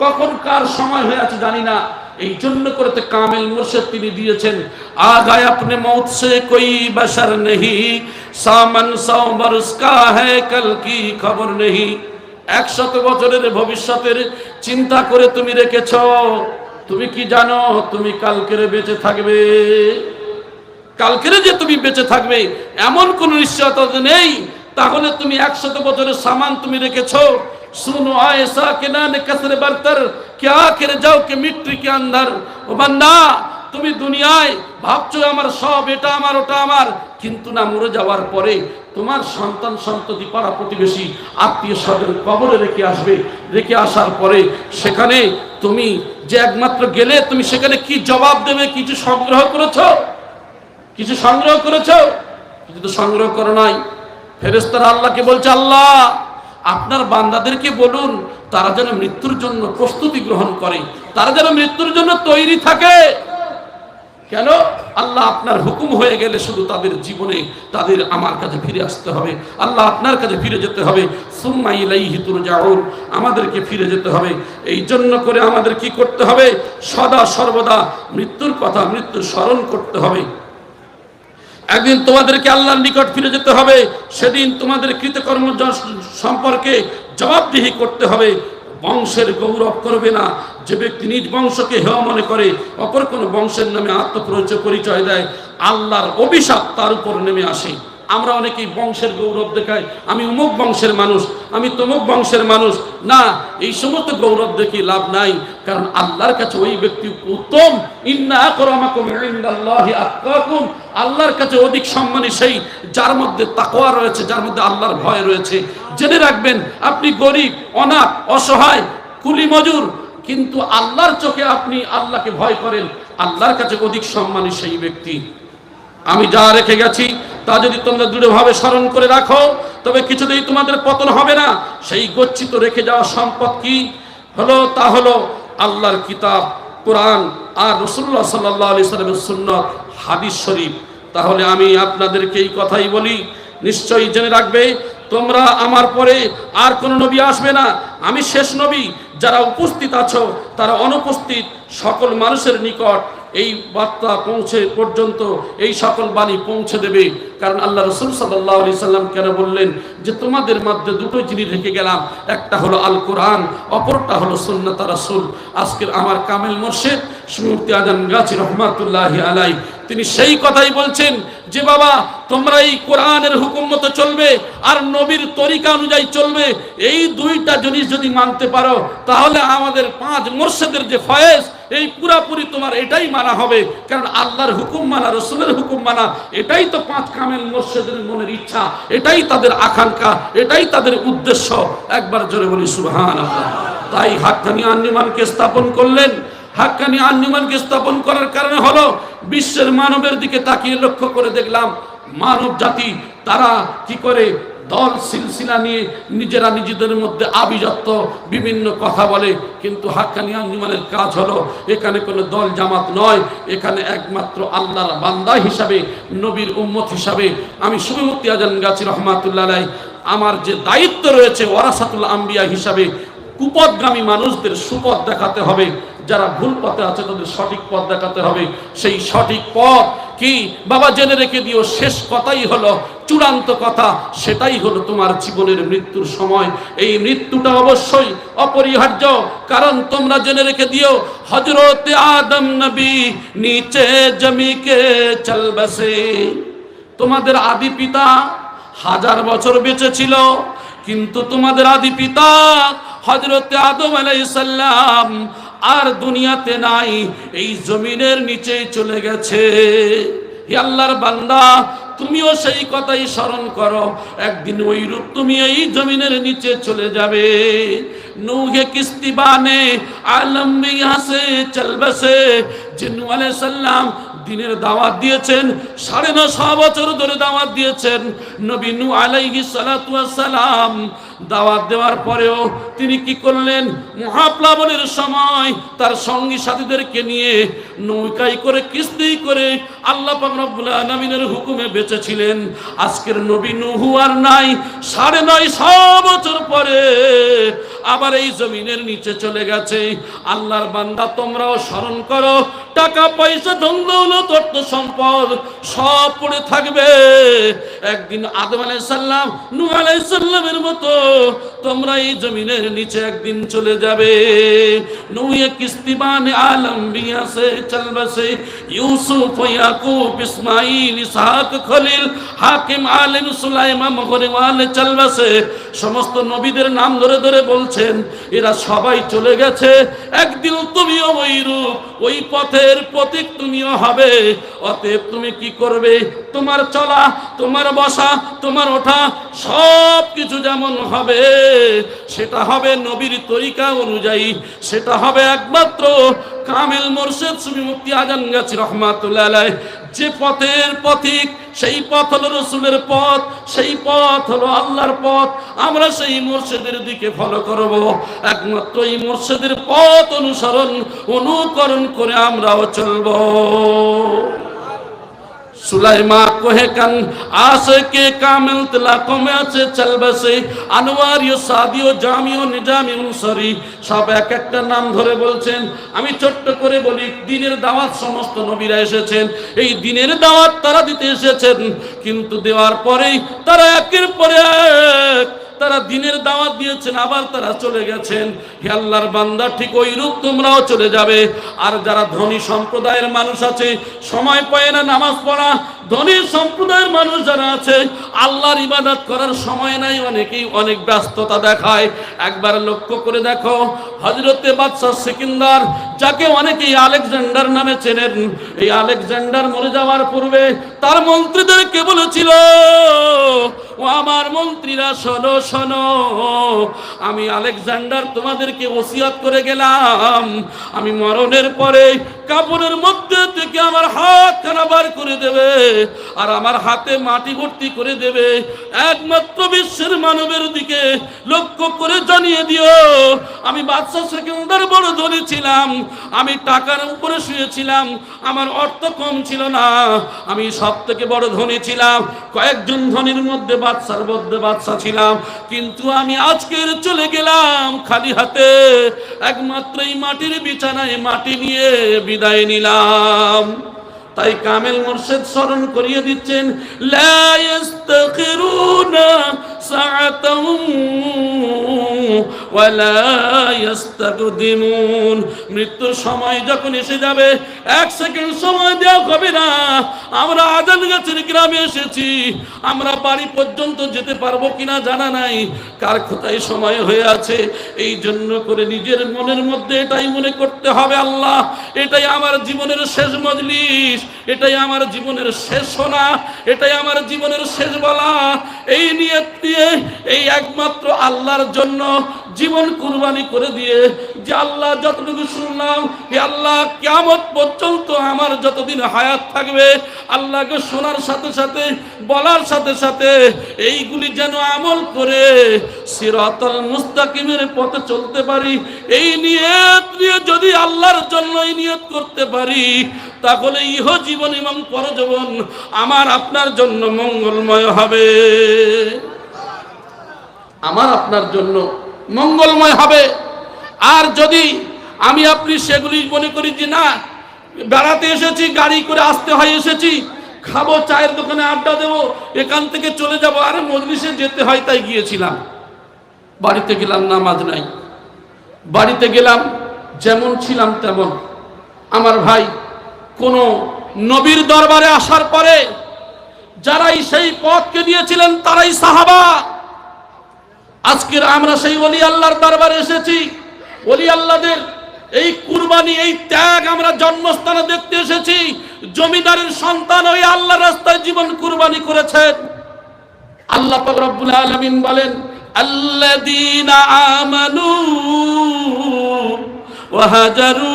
A: কখন কার সময় হয়ে আছে জানি না। এই জন্য করে তো কামেল মুর্শিদ তিনি দিয়েছেন, আগায় আপনি মৌত সে কোই বশর নেহি, সামান 100 বরস কা হ্যায় কল কি খবর নেহি। 100 বছরের ভবিষ্যতের চিন্তা করে তুমি রেখেছ, তুমি কি জানো তুমি কালকের বেঁচে থাকবে? কালকের যে তুমি বেঁচে থাকবে এমন কোন নিশ্চয়তা নেই। তাহলে তুমি 100 বছরের সামান তুমি রেখেছো। सुनो ऐसा के ना कसर बरतर क्या कर जाओ के मिट्टी के अंदर। ও বান্দা, তুমি দুনিয়ায় ভাবছো আমার সব, এটা আমার, ওটা আমার, কিন্তু না মরে যাওয়ার পরে তোমার সন্তান সন্ততি, পাড়া প্রতিবেশী, আত্মীয় স্বজন কবরে রেখে আসবে। রেখে আসার পরে সেখানে তুমি যে একমাত্র গেলে, তুমি সেখানে কি জবাব দেবে? কিছু সংগ্রহ করেছো? কিছু সংগ্রহ করেছো? কিছু তো সংগ্রহ করো নাই। ফেরেশতারা আল্লাহকে বলছে, আল্লাহ আপনার বান্দাদেরকে বলুন তারা যেন মৃত্যুর জন্য প্রস্তুতি গ্রহণ করে, তারা যেন মৃত্যুর জন্য তৈরি থাকে। কেন? আল্লাহ আপনার হুকুম হয়ে গেলে শুধু তাদের জীবনে তাদের আমার কাছে ফিরে আসতে হবে, আল্লাহ আপনার কাছে ফিরে যেতে হবে। সুম্মা ইলাইহি তুরজাউন, আমাদেরকে ফিরে যেতে হবে। এই জন্য করে আমাদের কি করতে হবে? সদা সর্বদা মৃত্যুর কথা, মৃত্যু স্মরণ করতে হবে। একদিন তোমাদেরকে আল্লাহর নিকট ফিরে যেতে হবে, সেদিন তোমাদের কৃতকর্ম সম্পর্কে জবাবদিহি করতে হবে। বংশের গৌরব করবে না। যে ব্যক্তি নিজ বংশকে হেয় মনে করে, অপর কোনো বংশের নামে পরিচয় দেয়, আল্লাহর অভিশাপ তার উপর নেমে আসে। আমরা অনেকেই বংশের গৌরব দেখাই, আমি অমুক বংশের মানুষ, আমি তমুক বংশের মানুষ। না, এই সমস্ত গৌরব দেখি লাভ নাই, কারণ আল্লাহর কাছে ওই ব্যক্তি উত্তম। ইন্না আকরামাকুম ইনদাল্লাহি আতকাকুম, আল্লাহর কাছে অধিক সম্মানী সেই যার মধ্যে তাকওয়া রয়েছে, যার মধ্যে আল্লাহর ভয় রয়েছে। জেনে রাখবেন, আপনি গরিব, অনাথ, অসহায়, কুলি মজুর, কিন্তু আল্লাহর চোখে আপনি আল্লাহকে ভয় করেন, আল্লাহর কাছে অধিক সম্মানী সেই ব্যক্তি। আমি যা রেখে গেছি তা যদি তোমরা দৃঢ়ভাবে স্মরণ করে রাখো, তবে কিছুতেই তোমাদের পতন হবে না। সেই গচ্ছিত রেখে যাওয়া সম্পদ কি হলো? তা হলো আল্লাহর কিতাব কোরআন আর রাসূলুল্লাহ সাল্লাল্লাহু আলাইহি সাল্লামের সুন্নাত, হাদিস শরীফ। তাহলে আমি আপনাদেরকে এই কথাই বলি, নিশ্চয়ই জেনে রাখবে তোমরা আমার পরে আর কোনো নবী আসবে না, আমি শেষ নবী। যারা উপস্থিত আছো তারা অনুপস্থিত সকল মানুষের নিকট এই বার্তা পৌঁছে পর্যন্ত এই সকল বাণী পৌঁছে দেবে। কারণ আল্লাহ রাসূল সাল্লাল্লাহু আলাইহি সাল্লাম কেন বললেন যে তোমাদের মধ্যে দুটো জিনিস রেখে গেলাম, একটা হলো আল কোরআন, অপরটা হলো সুন্নাত রাসূল। আজকের আমার কামেল মুর্শিদ মুফতি আজম গাজী রহমাতুল্লাহি আলাইহি তিনি সেই কথাই বলছেন যে বাবা তোমরা এই কোরআনের হুকুম মতো চলবে আর নবীর তরিকা অনুযায়ী চলবে। এই দুইটা জিনিস যদি মানতে পারো তাহলে আমাদের 5 মুর্শিদের যে ফয়েজ, এই পুরাপুরি তোমার এটাই মানা হবে। কারণ আল্লাহর হুকুম মানা, রাসূলের হুকুম মানা, এটাই তো 5 কামেল মুর্শিদের মনের ইচ্ছা, এটাই তাদের আকাঙ্ক্ষা, এটাই তাদের উদ্দেশ্য। একবার জোরে বলি সুবহানাল্লাহ। তাই হাক্কানি আঞ্জুমানকে স্থাপন করলেন। হাক্কানি আঞ্জুমানকে স্থাপন করার কারণে হলো বিশ্বের মানবের দিকে তাকিয়ে লক্ষ্য করে দেখলাম মানব জাতি তারা কি করে দল সিলসিলা নিয়ে নিজেরা নিজেদের মধ্যে আভিজাত্য বিভিন্ন কথা বলে, কিন্তু হাক্কানি আঞ্জুমানের কাজ হলো এখানে কোনো দল জামাত নয়, এখানে একমাত্র আল্লাহর বান্দা হিসাবে, নবীর উম্মত হিসাবে আমি সুফি মুফতি আজম গাছী রহমাতুল্লাহ আলাইহি আমার যে দায়িত্ব রয়েছে ওয়ারাসাতুল আম্বিয়া হিসাবে কুপথগামী মানুষদের সুপথ দেখাতে হবে, যারা ভুল পথে আছে তাদের সঠিক পথ দেখাতে হবে। সেই সঠিক পথ কি বাবা জেনে রেখে দিও, শেষ কথাই হলো চূড়ান্ত কথা, সেটাই হলো তোমার জীবনের মৃত্যুর সময়। এই মৃত্যুটা অবশ্যই অপরিহার্য, কারণ তোমরা জেনে রেখে দিও হযরত আদম নবী নিচে জমিকে চল বসে। তোমাদের আদি পিতা 1000 বছর বেঁচে ছিল, কিন্তু তোমাদের আদি পিতা হযরত আদম আলাইহিস সালাম আর দুনিয়াতে নাই, এই জমিনের নিচেই চলে গেছে। হে আল্লাহর বান্দা, তুমিও সেই কথাই স্মরণ করো, একদিন ওই রূপ তুমি এই জমিনের নিচে চলে যাবে। নূহে কিস্তি বানে আলম মে ইহাঁ সে চল বসে। যে নূহ আলাইহিস সালাম দিনের দাওয়াত দিয়েছেন, 9.5 বছর ধরে দাওয়াত দিয়েছেন। নবী নূহ আলাইহিস সালাতু ওয়াস সালাম দাওয়াত দেওয়ার পরেও তিনি কি করলেন, মহাপ্লাবনের সময় তার সঙ্গী সাথীদেরকে নিয়ে নৌকায় করে কিস্তি করে আল্লাহ পাক রব্বুল আলামিনের হুকুমে বেঁচেছিলেন। আজকের নবী নূহ আর নাই, 950 বছর পরে আবার এই জমিনের নিচে চলে গেছে। আল্লাহর বান্দা, তোমরাও স্মরণ করো, টাকা পয়সা ধন দৌলত অর্থ সম্পদ সব পড়ে থাকবে, একদিন আদম আলাইহিস সালাম নূহ আলাইহিস সালামের মতো তোমরা এই জমিনের নিচে একদিন চলে যাবে। নূহে কিস্তি বানে আলম বিয়া সে চল বসে। ইউসুফ ইয়াকুব ইসমাইল ইসহাক খলিল হাকিম আলিম সুলাইমান মগরিওয়ালে চল বসে। সমস্ত নবীদের নাম ধরে ধরে বলছেন, এরা সবাই চলে গেছে, একদিন তুমিও ওই রূপ ওই পথের পথিক তুমিও হবে। অতএব তুমি কি করবে, তোমার চলা, তোমার বসা, তোমার ওঠা সব কিছু যেমন হবে সেটা হবে নবীর তরিকা অনুযায়ী, সেটা হবে একমাত্র কামেল মুর্শিদ সুফি মুফতি আজম গাছী রহমাতুল্লাহ আলাইহি যে পথের পথিক, সেই পথ হলো রসুলের পথ, সেই পথ হলো আল্লাহর পথ। আমরা সেই মুর্শিদের দিকে ফলো করব, একমাত্র এই মুর্শিদের পথ অনুকরণ করে আমরাও চলব। সুলাইমা কোহে কান আশকে কামিল তিলাকো মে আছে চল বসে। আনোয়ারিও সাদিও জামিও নিজামিও সরি সব এক একটা নাম ধরে বলছেন। আমি ছোট্ট করে বলি, দ্বীনের দাওয়াত সমস্ত নবীরা এসেছেন, এই দ্বীনের দাওয়াত তারা দিতে এসেছেন, কিন্তু দেওয়ার পরেই তারা একের পরে এক তারা দ্বীনের দাওয়াত দিয়েছেন, আবার তারা চলে গেছেন। হে আল্লাহর বান্দা, ঠিক ওই রূপ তোমরাও চলে যাবে। আর যারা ধনী সম্প্রদায়ের মানুষ আছে, সময় পায় না নামাজ পড়া, ধনী সম্প্রদায়ের মানুষ যারা আছে, আল্লাহর ইবাদত করার সময় নাই, অনেকেই অনেক ব্যস্ততা দেখায়। একবার লক্ষ্য করে দেখো, হযরতে বাদশাহ সিকান্দার, যাকে অনেকেই আলেকজান্ডার নামে চেনেন, এই আলেকজান্ডার মরে যাওয়ার পূর্বে তার মন্ত্রীদেরকে বলেছিল, ও আমার মন্ত্রীরা শোনো শোনো, আমি আলেকজান্ডার তোমাদেরকে ওসিয়ত করে গেলাম, আমি মরণের পরে কাপড়ের মধ্যে থেকে আমার হাত খানা বার করে দেবে আর আমার হাতে মাটি ভর্তি করে দেবে। একমাত্র বিশ্বের মানবের দিকে লক্ষ্য করে জানিয়ে দিও, আমি বাদশাহ সিকান্দার বড় ধনী ছিলাম, আমি টাকার উপরে শুয়েছিলাম, আমার অর্থ কম ছিল না, আমি সব থেকে বড় ধনী ছিলাম, কয়েকজন ধনীর মধ্যে বাদশার মধ্যে বাদশা ছিলাম, কিন্তু আমি আজকের চলে গেলাম খালি হাতে, একমাত্র এই মাটির বিছানায় মাটি নিয়ে বিদায় নিলাম। তাই কামেল মুর্শিদ স্মরণ করিয়ে দিচ্ছেন, লা ইস্তাখিরুনা সাআতাম ওয়া লা ইস্তাকদিমুন। মৃত্যুর সময় যখন এসে যাবে, 1 সেকেন্ড সময় দেওয়া হবে না। আমরা আজান গাছের গ্রামে এসেছি, আমরা বাড়ি পর্যন্ত যেতে পারবো কিনা জানা নাই, কার কোথায় সময় হয়ে আছে। এই জন্য করে নিজের মনের মধ্যে এটাই মনে করতে হবে, আল্লাহ এটাই আমার জীবনের শেষ মজলিস, এটাই আমার জীবনের শেষ শোনা, এটাই আমার জীবনের শেষ বলা। এই নিয়ত দিয়ে, এই একমাত্র আল্লাহর জন্য জীবন কুরবানি করে দিয়ে যে আল্লাহ যতটুকু শুনলাম, হে আল্লাহ কিয়ামত পর্যন্ত আমার যতদিন হায়াত থাকবে আল্লাহকে শোনার সাথে সাথে বলার সাথে সাথে এইগুলি যেন আমল করে সিরাতাল মুস্তাকিমের পথে চলতে পারি। এই নিয়ত নিয়ে যদি আল্লাহর জন্য এই নিয়ত করতে পারি তাহলে ইহ জীবন এবং পরজীবন আমার আপনার জন্য মঙ্গলময় হবে, আমার আপনার জন্য মঙ্গলময় হবে। আর যদি আমি আপনি সেগুলি মনে করি যে না বেড়াতে এসেছি, গাড়ি করে আসতে হয়, এসেছি খাবো, চায়ের দোকানে আড্ডা দেবো, এখান থেকে চলে যাবো, আরে মজলিসে যেতে হয় তাই গিয়েছিলাম, বাড়িতে গেলাম নামাজ নাই, বাড়িতে গেলাম যেমন ছিলাম তেমন। আমার ভাই, কোন নবীর দরবারে আসার পরে যারাই সেই পথকে দিয়েছিলেন তারাই সাহাবা। আজকের আমরা সেই ওলি আল্লাহর দরবারে এসেছি, ওলি আল্লাহদের এই কুরবানি, এই ত্যাগ আমরা জন্মস্থানে দেখতে এসেছি। জমিদারের সন্তান ওই আল্লাহর রাস্তায় জীবন কুরবানি করেছেন। আল্লাহ পাক রব্বুল আলামিন বলেন, আল্লাযীনা আমানু ওয়া হাজারু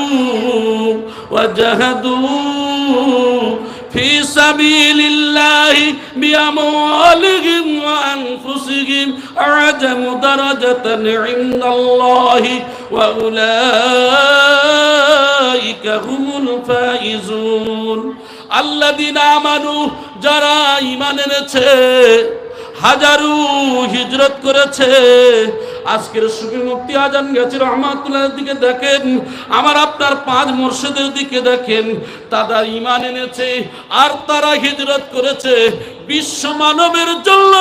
A: ওয়া জাহাদু ফি সাবিলিল্লাহি বিআমওয়ালিহিম ওয়া আনফুসিহিম আ'জামু দারাজাতান ইনদাল্লাহি ওয়া উলাইকা হুমুল ফাইজুন। আল্লাযীনা আমানু, যারা ঈমান এনেছে, হাজারু হিজরত করেছে। আজকের সুফি মুফতি আজান গাজী রহমাতুল্লাহর দিকে দেখেন, আমার আপনার পাঁচ মুর্শিদের দিকে দেখেন, তারা ঈমান এনেছে আর তারা হিজরত করেছে বিশ্ব মানবের জন্য।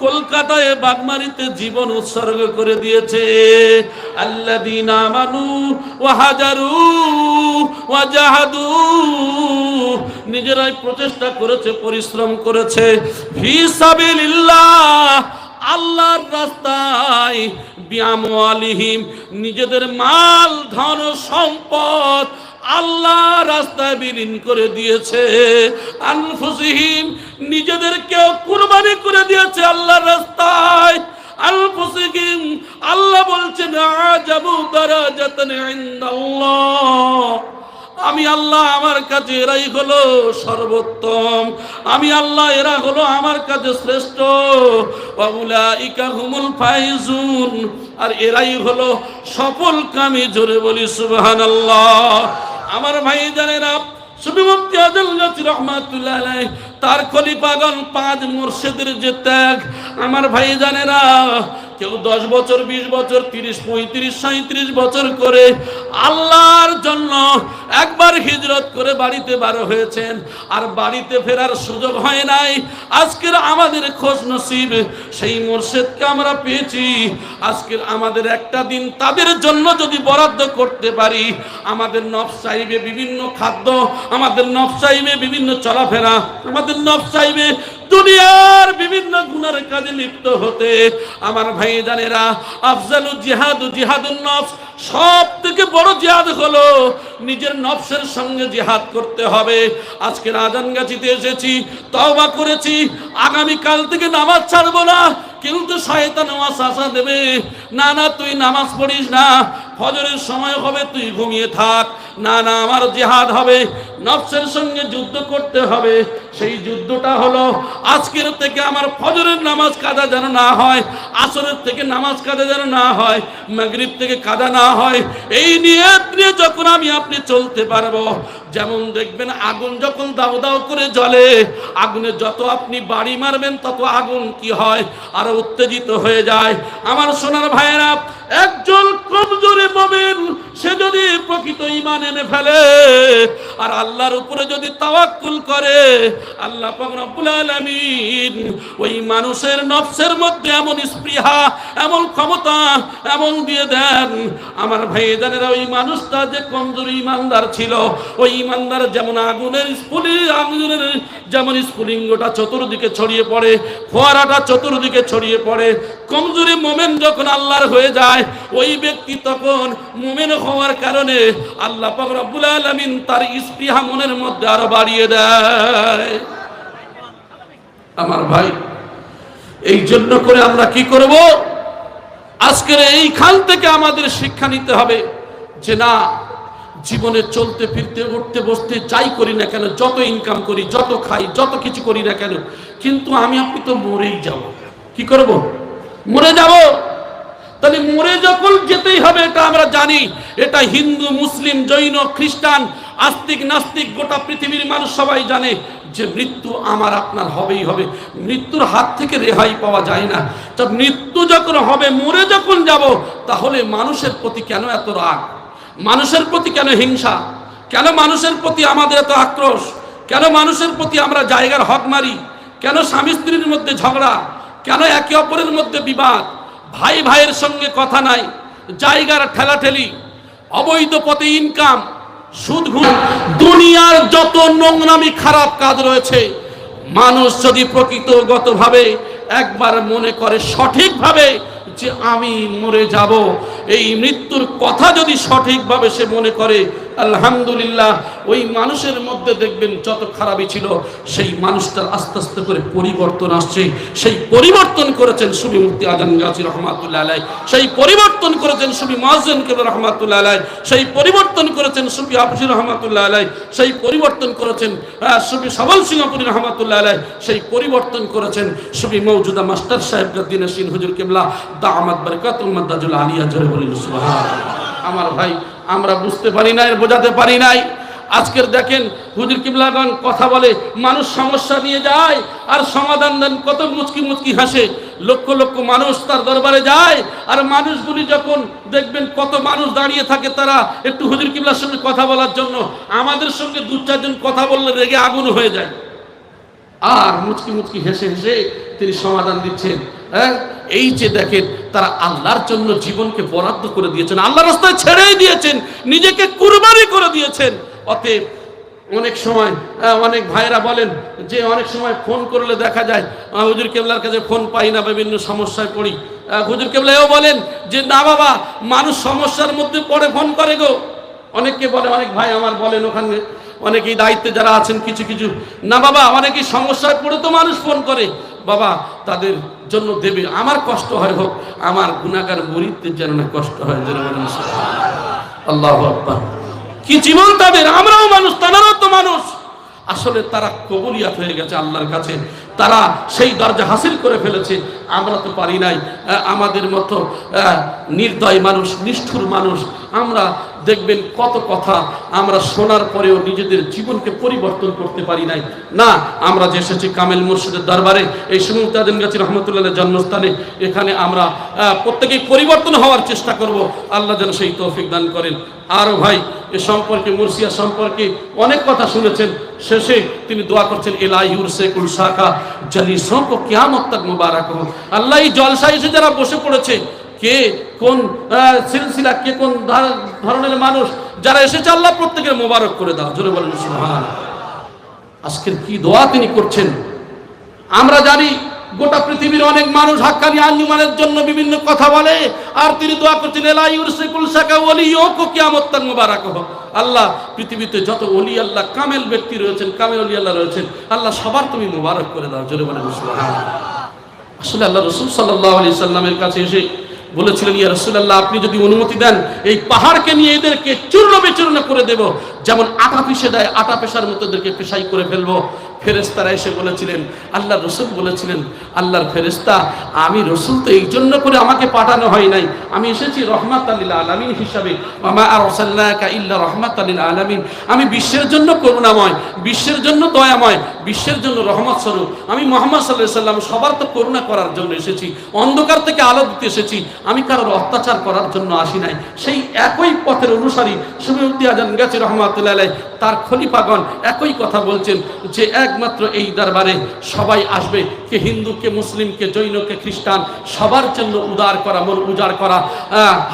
A: কলকাতায় বাগমারিতে জীবন উৎসর্গ করে দিয়েছে। আল্লাযীনা আমানু ওয়া হাজারু ওয়া জাহাদু, নিজেরাই প্রচেষ্টা করেছে, পরিশ্রম করেছে, ফি সাবিলিল্লাহ, আল্লাহর রাস্তায়, বিআমওয়ালিহিম, নিজেদের মাল ধন সম্পদ আল্লাহ রাস্তায় বিলীন করে দিয়েছে, আনফুসিহিম, নিজেদেরকেও কুরবানি করে দিয়েছে আল্লাহর রাস্তায়। আনফুসিহিম, আল্লাহ বলছেন আ'জামু দারাজাতান ইনদাল্লাহ, আমি আল্লাহ আমার কাছে এরাই হলো সর্বোত্তম, আমি আল্লাহ এরা হলো আমার কাছে শ্রেষ্ঠ। ওয়া উলাইকা হুমুল ফাইজুন, আর এরাই হলো সফল কামী। জোরে বলি সুবহানাল্লাহ। আমার ভাইজানেরা, সুফি মুফতি আজান গাজী রহমাতুল্লাহ আলাইহি তার খলিফাগণ পাঁচ মুর্শিদের যে ত্যাগ, আমার ভাইজানেরা, কেউ 10 বছর 20 বছর 30 35 37 বছর করে আল্লাহর জন্য একবার হিজরত করে বাড়িতে বার হয়েছেন, আর বাড়িতে ফেরার সুযোগ হয় নাই। আজকের আমাদের খোঁজ নসিব সেই মুর্শিদকে আমরা পেয়েছি। আজকের আমাদের একটা দিন তাদের জন্য যদি বরাদ্দ করতে পারি, আমাদের নফস চাইবে বিভিন্ন খাদ্য, আমাদের নফস চাইবে বিভিন্ন চলাফেরা, আমাদের নফস চাইবে দুনিয়ার বিভিন্ন গুনার কাজে লিপ্ত হতে। আমার ভাইজানেরা, আফজালু জিহাদু জিহাদুন নফস, সব থেকে বড় জিহাদ হলো নিজের নফসের সঙ্গে জিহাদ করতে হবে। আজকে আজান গাছিতে এসেছি, তওবা করেছি, আগামী কাল থেকে নামাজ ছাড়বো না। কিন্তু শয়তান ওয়াসওয়াসা দেবে, না না তুই নামাজ পড়িস না, ফজরের সময় হবে তুই ঘুমিয়ে থাক, না না আমার জিহাদ হবে, নফসের সঙ্গে যুদ্ধ করতে হবে। সেই যুদ্ধটা হলো আজকের থেকে আমার ফজরের নামাজ কাজা যেন না হয়, আসরের থেকে নামাজ কাজা যেন না হয়, মাগরিব থেকে কাজা না হয়। এই নিয়ত নিয়ে যখন আমি আপনি চলতে পারবো, যেমন দেখবেন আগুন যখন দাও দাও করে জ্বলে, আগুনে যত আপনি বাড়ি মারবেন তত আগুন কি হয়, আরো উত্তেজিত হয়ে যায়। আমার সোনার ভাইয়েরা, একজন কমজোরি মুমিন সে যদি প্রকৃত ঈমান এনে ফেলে আর আল্লাহর উপরে যদি তাওয়াক্কুল করে, আল্লাহ পাক রব্বুল আলামিন ওই মানুষের নফসের মধ্যে এমন স্পৃহা, এমন ক্ষমতা এমন দিয়ে দেন। আমার ভাইজানেরা, ওই মানুষটা যে কমজোরি ঈমানদার ছিল, ওই ঈমানদার যেমন আগুনের যেমন স্ফুলিঙ্গটা চতুর্দিকে ছড়িয়ে পড়ে, ফোয়ারাটা চতুর্দিকে ছড়িয়ে পড়ে, কমজোরি মুমিন যখন আল্লাহর হয়ে যায়, ওই ব্যক্তি তখন মুমিন হওয়ার কারণে আল্লাহ পাক রব্বুল আলামিন তার স্পৃহা মনের মধ্যে আরো বাড়িয়ে দেয়। আমার ভাই, এই জন্য করে আমরা কি করব? আজকের এইখান থেকে আমাদের শিক্ষা নিতে হবে যে না, জীবনে চলতে ফিরতে উঠতে বসতে যাই করি না কেন, যত ইনকাম করি, যত খাই, যত কিছু করি না কেন, কিন্তু আমি আপনি তো মরেই যাব। কি করব? মরে যাব। তাহলে মরে যখন যেতেই হবে এটা আমরা জানি। এটা হিন্দু, মুসলিম, জৈন, খ্রিস্টান, আস্তিক, নাস্তিক, গোটা পৃথিবীর মানুষ সবাই জানে যে মৃত্যু আমার আপনার হবেই হবে। মৃত্যুর হাত থেকে রেহাই পাওয়া যায় না। তো মৃত্যু যখন হবে, মরে যখন যাব, তাহলে মানুষের প্রতি কেন এত রাগ? মানুষের প্রতি কেন হিংসা? কেন মানুষের প্রতি আমাদের এত আক্রোশ? কেন মানুষের প্রতি আমরা জায়গার হক মারি? কেন স্বামী স্ত্রীর মধ্যে ঝগড়া? কেন একে অপরের মধ্যে বিবাদ? ভাই ভাইয়ের সঙ্গে কথা নাই, জায়গার ঠেলাঠেলি, অবৈধ পথে ইনকাম, সুদ ঘুষ, দুনিয়ার যত নোংরামি খারাপ কাজ রয়েছে, মানুষ যদি প্রকৃতগতভাবে একবার মনে করে সঠিকভাবে যে আমি মরে যাব, এই মৃত্যুর কথা যদি সঠিকভাবে সে মনে করে, আলহামদুলিল্লাহ, ওই মানুষের মধ্যে দেখবেন যত খারাপই ছিল সেই মানুষটার আস্তে আস্তে করে পরিবর্তন আসছে। সেই পরিবর্তন করেছেন সুফি মুফতি আজম গাজী রহমাতুল্লাহ আলাইহি, সেই পরিবর্তন করেছেন সুফি মুয়াজ্জিন কেবলা রহমাতুল্লাহ আলাইহি, সেই পরিবর্তন করেছেন সুফি আবশী রহমাতুল্লাহ আলাইহি, সেই পরিবর্তন করেছেন সুফি সবল সিংহপুরী রহমাতুল্লাহ আলাইহি, সেই পরিবর্তন করেছেন সুফি মওজুদা মাস্টার সাহেব গদ্দিন নশীন হুজুর কেবলা দামাত বারাকাতুহু মাদ্দাজুল আলিয়া জোরে বলেন সুবহানাল্লাহ। আমার ভাই, আমরা বুঝতে পারি নাই, বোঝাতে পারি নাই। আজকের দেখেন হুজুর কিবলাগণ কথা বলে, মানুষ সমস্যা নিয়ে যায় আর সমাধান দেন, কত মুচকি মুচকি হাসে। লক্ষ লক্ষ মানুষ তার দরবারে যায়, আর মানুষগুলি যখন দেখবেন কত মানুষ দাঁড়িয়ে থাকে, তারা একটু হুজুর কিবলার সঙ্গে কথা বলার জন্য আমাদের সঙ্গে দু চারজন কথা বললে রেগে আগুন হয়ে যায়, আর মুচকি মুচকি হেসে হেসে তিনি সমাধান দিচ্ছেন। এই যে দেখেন, তারা আল্লাহর জন্য জীবনকে বরাদ্দ করে দিয়েছেন, আল্লাহর রাস্তায় ছেড়েই দিয়েছেন, নিজেকে কুরবানি করে দিয়েছেন। অতএব অনেক সময় অনেক ভাইরা বলেন যে অনেক সময় ফোন করলে দেখা যায় হুজুর কেবলার কাছে ফোন পাই না, বিভিন্ন সমস্যায় পড়ি। হুজুর কেবলা এও বলেন যে না বাবা, মানুষ সমস্যার মধ্যে পড়ে ফোন করে গো। অনেককে বলে, অনেক ভাই আমার বলেন, ওখানে অনেকেই দায়িত্বে যারা আছেন কিছু কিছু, না বাবা অনেকেই সমস্যায় পড়ে তো মানুষ ফোন করে, বাবা তাদের জন্য দেবে, আমার কষ্ট হয় হোক, আমার গুনাহগার মুরিদদের যেন না কষ্ট হয়। আল্লাহু আকবার। কি জীবন তাদের! আমরাও মানুষ, তারাও তো মানুষ। আসলে তারা কবুলিয়াত হয়ে গেছে আল্লাহর কাছে, তারা সেই দরজা হাসিল করে ফেলেছে, আমরা তো পারি নাই। আমাদের মতো নির্দয় মানুষ, নিষ্ঠুর মানুষ, আমরা দেখবেন কত কথা আমরা শোনার পরেও নিজেদের জীবনকে পরিবর্তন করতে পারি নাই। না, আমরা যে এসেছি কামেল মুর্শিদের দরবারে, এই সুফি আজম গাজী রহমতুল্লাহের জন্মস্থানে, এখানে আমরা প্রত্যেকেই পরিবর্তন হওয়ার চেষ্টা করব। আল্লাহ যেন সেই তৌফিক দান করেন। আরও ভাই এ সম্পর্কে, মুর্শিয়া সম্পর্কে অনেক কথা শুনেছেন। শেষে তিনি দোয়া করছেন, ইলাহি উরসিকুল শাকা জালিসোं को কিয়ামত তক মুবারক हो। আল্লাহ এই জলসায় এসে যারা বসে পড়েছে, কে কোন সিলসিলা, কে কোন ধরনের মানুষ যারা এসেছে, আল্লাহ প্রত্যেকের মোবারক করে দাও। জোরে বলেন সুবহানাল্লাহ। আজকের কি দোয়া তিনি করছেন আমরা জানি। গোটা পৃথিবীর অনেক মানুষ হাক্কানি আঞ্জুমানের জন্য বিভিন্ন কথা বলে, আর তিনি দোয়া করছেন, ইলাহি উরসিকুল শাকা ওয়ালিয়্যুম কো কিয়ামত তক মুবারক हो। আল্লাহ পৃথিবীতে যত ওলি আল্লাহ, কামেল ব্যক্তি রয়েছেন, কামেল ওলি আল্লাহ রয়েছেন, আল্লাহ সবার তুমি মোবারক করে দাও। জোরে বলেন সুবহানাল্লাহ। আসলে আল্লাহ রাসূল সাল্লাল্লাহু আলাইহি সাল্লামের কাছে এসে বলেছিলেন, ইয়া রাসূলুল্লাহ, আপনি যদি অনুমতি দেন এই পাহাড়কে নিয়ে এদেরকে চূর্ণ বিচূর্ণ করে দেব, যেমন আটা পিষে দেয়, আটা পেশার মতো এদেরকে পেশাই করে ফেলবো। ফেরেশতারা এসে বলেছিলেন, আল্লাহর রাসূল বলেছিলেন, আল্লাহর ফেরেশতা, আমি রাসূল তো এই জন্য করে আমাকে পাঠানো হয় নাই, আমি এসেছি রাহমাতাল লিল আলামিন হিসাবে। ওয়া মা আরসালনাকা ইল্লা রাহমাতাল লিল আলামিন। আমি বিশ্বের জন্য করুণাময়, বিশ্বের জন্য দয়াময়, বিশ্বের জন্য রহমত স্বরূপ। আমি মুহাম্মদ সাল্লাল্লাহু আলাইহি সাল্লাম সবার তো করুণা করার জন্য এসেছি, অন্ধকার থেকে আলো দিতে এসেছি, আমি কারোর অত্যাচার করার জন্য আসি নাই। সেই একই পথের অনুসারী সুফি মুফতি আজম গাজী রহমাতুল্লাহ আলাইহি, তার খলিফাগণ একই কথা বলছেন যে একমাত্র এই দরবারে সবাই আসবে, কে হিন্দু, কে মুসলিম, কে জৈন, কে খ্রিস্টান, সবার জন্য উদার করা, মন উজাড় করা,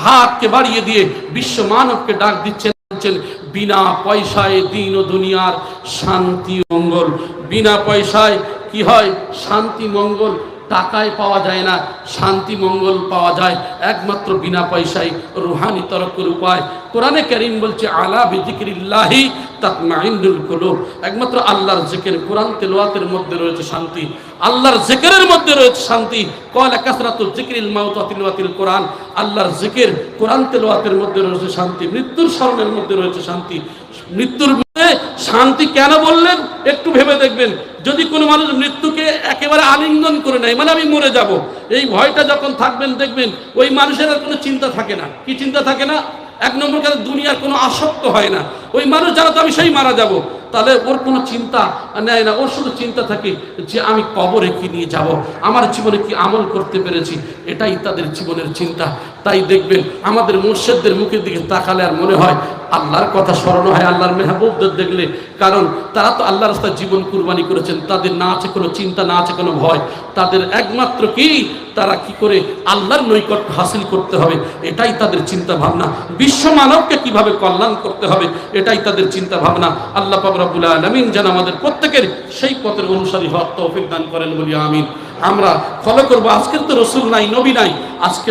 A: হাতকে বাড়িয়ে দিয়ে বিশ্ব মানবকে ডাক দিচ্ছেন, বিনা পয়সায় দিন ও দুনিয়ার শান্তি মঙ্গল। বিনা পয়সায় কি হয়? শান্তি মঙ্গল টাকায় পাওয়া যায় না, শান্তি মঙ্গল পাওয়া যায় একমাত্র বিনা পয়সায়, রুহানি তরক্কের উপায়। কোরআনে কারীম বলছে আলা বিযিকরিল্লাহি তাতমাইন্নুল কুলুব, একমাত্র আল্লাহর জিকির, কোরআন তেলাওয়াতের মধ্যে রয়েছে শান্তি, আল্লাহর জিকিরের মধ্যে রয়েছে শান্তি। ক্বালা কাসরাতুল যিকরিল মাউত ওয়া তিলাওয়াতিল কোরআন, আল্লাহর জিকির, কোরআন তেলাওয়াতের মধ্যে রয়েছে শান্তি, মৃত্যুর স্মরণের মধ্যে রয়েছে শান্তি। মৃত্যুর মধ্যে শান্তি কেন বললেন একটু ভেবে দেখবেন। যদি কোনো মানুষ মৃত্যুকে একেবারে আলিঙ্গন করে নেয়, মানে আমি মরে যাব, এই ভয়টা যখন থাকবেন দেখবেন ওই মানুষের আর কোনো চিন্তা থাকে না। কি চিন্তা থাকে না? এক নম্বর কথা, দুনিয়ার কোনো আসক্ত হয় না। ওই মানুষ যারা তো আমি সেই মারা যাব, তাহলে ওর কোনো চিন্তা নেয় না। ওর শুধু চিন্তা থাকে যে আমি কবরে কি নিয়ে যাব, আমার জীবনে কি আমল করতে পেরেছি, এটাই তাদের জীবনের চিন্তা। তাই দেখবেন আমাদের মুর্শিদদের মুখের দিকে তাকালে আর মনে হয় আল্লাহর কথা স্মরণ হয়, আল্লাহর মেহবুবদের দেখলে। কারণ তারা তো আল্লাহর রাস্তায় জীবন কুরবানি করেছেন, তাদের না আছে কোনো চিন্তা, না আছে কোনো ভয়। তাদের একমাত্র কি, তারা কি করে আল্লাহর নৈকট্য হাসিল করতে হবে, এটাই তাদের চিন্তা ভাবনা। বিশ্ব মানবকে কিভাবে কল্যাণ করতে হবে, এটাই তাদের চিন্তা ভাবনা। আল্লাহ পাক রব্বুল আলামিন যেন আমাদের প্রত্যেকের সেই পথের অনুসারী হওয়ার তৌফিক দান করেন বলি আমিন। আমরা ফলো করবো। আজকের তো রসুল নাই, নবী নাই, আজকের